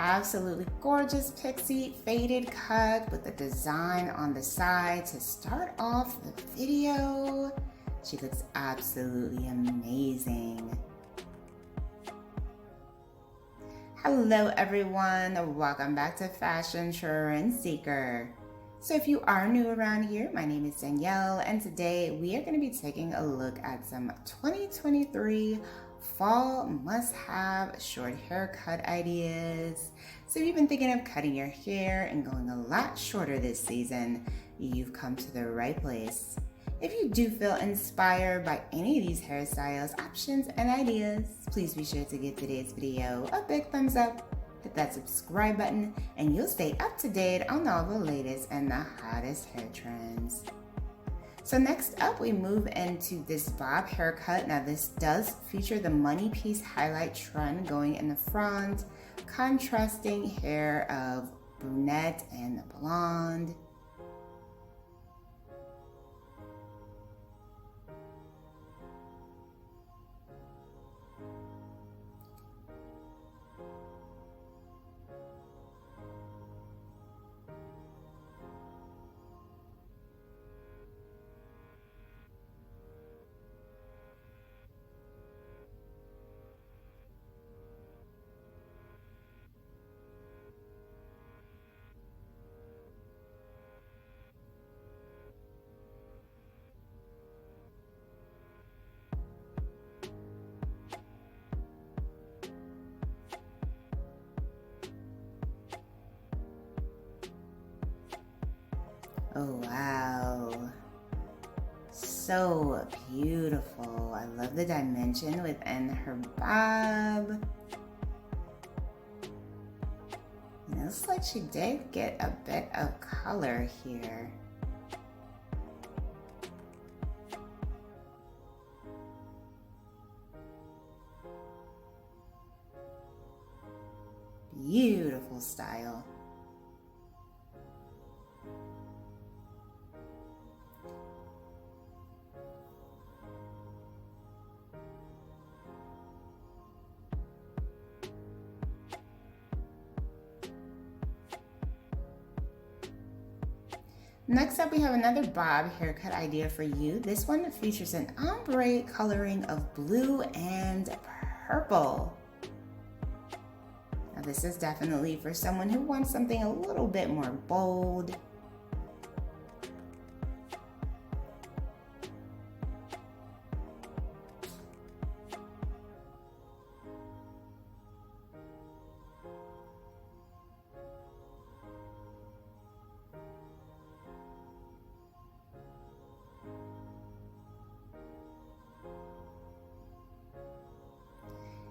absolutely gorgeous pixie faded cut with the design on the side to start off the video. She looks absolutely amazing. Hello everyone, welcome back to Fashion Trend Seeker. So if you are new around here, my name is Danielle, and today we are going to be taking a look at some 2023 fall must-have short haircut ideas. So if you've been thinking of cutting your hair and going a lot shorter this season, you've come to the right place. If you do feel inspired by any of these hairstyles, options, and ideas, please be sure to give today's video a big thumbs up, hit that subscribe button, and you'll stay up to date on all the latest and the hottest hair trends. So next up, we move into this bob haircut. Now this does feature the money piece highlight trend going in the front, contrasting hair of brunette and blonde. Oh wow, so beautiful. I love the dimension within her bob. And it looks like she did get a bit of color here. Beautiful style. Next up, we have another bob haircut idea for you. This one features an ombre coloring of blue and purple. Now this is definitely for someone who wants something a little bit more bold.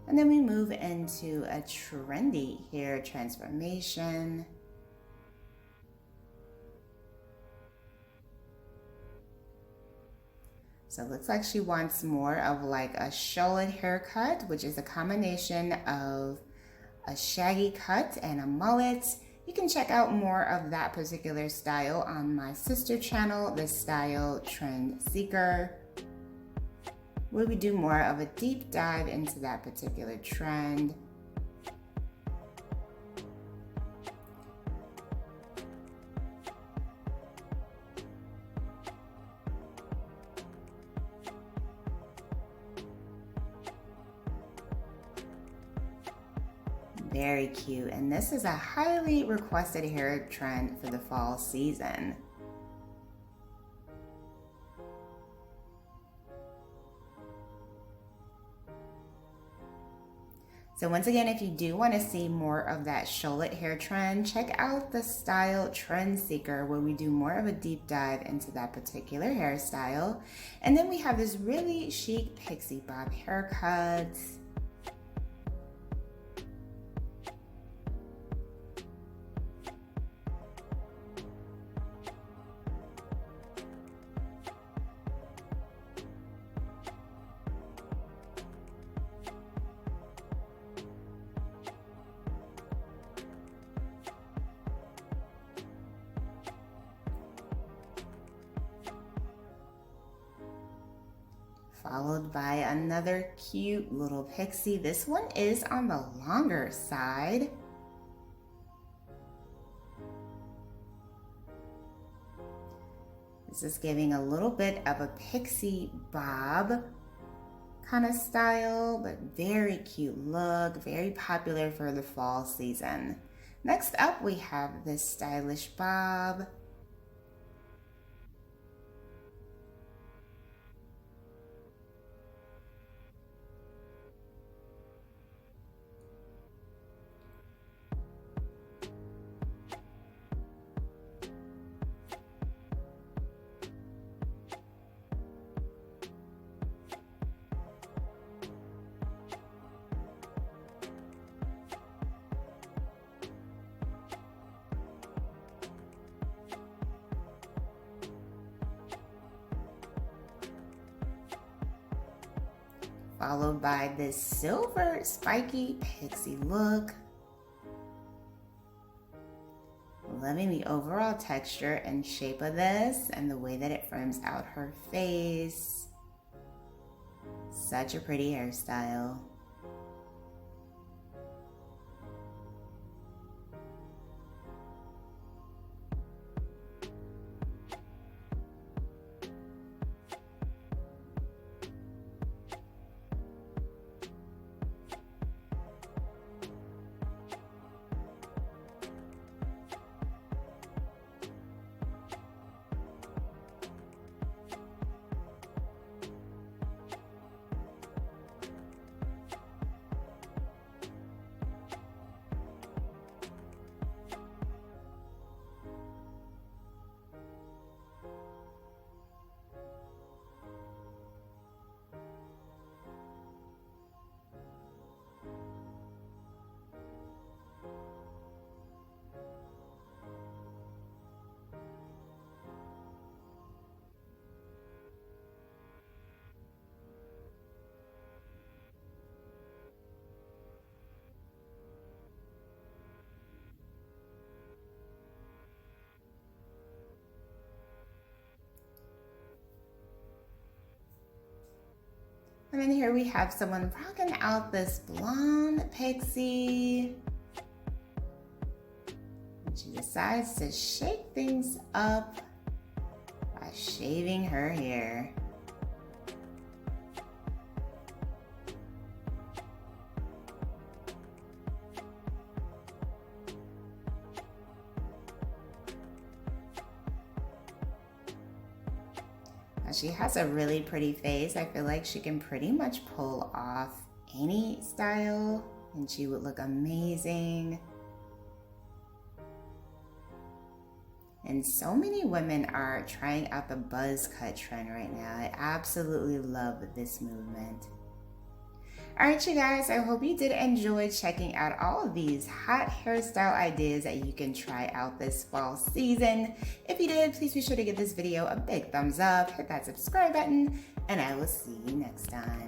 And then we move into a trendy hair transformation. So it looks like she wants more of like a shallot haircut, which is a combination of a shaggy cut and a mullet. You can check out more of that particular style on my sister channel, the Style Trend Seeker, where we do more of a deep dive into that particular trend. Very cute, and this is a highly requested hair trend for the fall season. So once again, if you do want to see more of that shallot hair trend, check out the Style Trend Seeker, where we do more of a deep dive into that particular hairstyle. And then we have this really chic pixie bob haircut. followed by another cute little pixie. This one is on the longer side. This is giving a little bit of a pixie bob kind of style, but very cute look, very popular for the fall season. Next up, we have this stylish bob. Followed by this silver spiky pixie look. Loving the overall texture and shape of this and the way that it frames out her face. Such a pretty hairstyle. And then here we have someone rocking out this blonde pixie. And she decides to shake things up by shaving her hair. She has a really pretty face. I feel like she can pretty much pull off any style and she would look amazing. And so many women are trying out the buzz cut trend right now. I absolutely love this movement. All right, you guys, I hope you did enjoy checking out all of these hot hairstyle ideas that you can try out this fall season. If you did, please be sure to give this video a big thumbs up, hit that subscribe button, and I will see you next time.